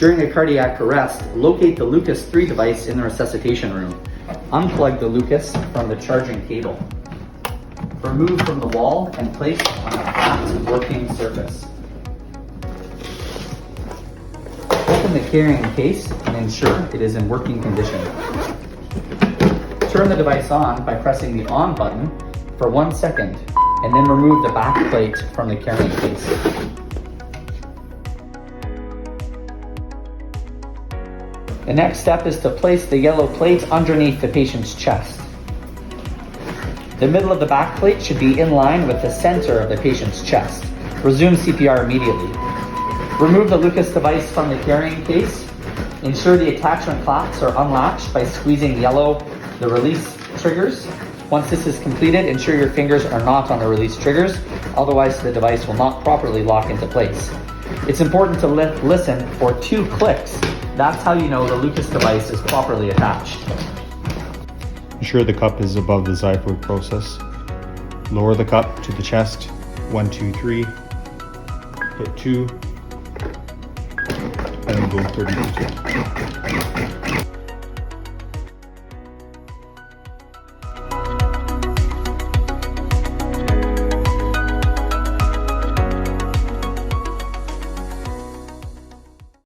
During a cardiac arrest, locate the Lucas 3 device in the resuscitation room. Unplug the Lucas from the charging cable. Remove from the wall and place on a flat working surface. Open the carrying case and ensure it is in working condition. Turn the device on by pressing the on button for 1 second and then remove the back plate from the carrying case. The next step is to place the yellow plate underneath the patient's chest. The middle of the back plate should be in line with the center of the patient's chest. Resume CPR immediately. Remove the Lucas device from the carrying case. Ensure the attachment clasps are unlatched by squeezing the release triggers. Once this is completed, ensure your fingers are not on the release triggers, otherwise the device will not properly lock into place. It's important to listen for 2 clicks. That's how you know the Lucas device is properly attached. Ensure the cup is above the xiphoid process. Lower the cup to the chest. 1, 2, 3. Hit 2. And then go 30%.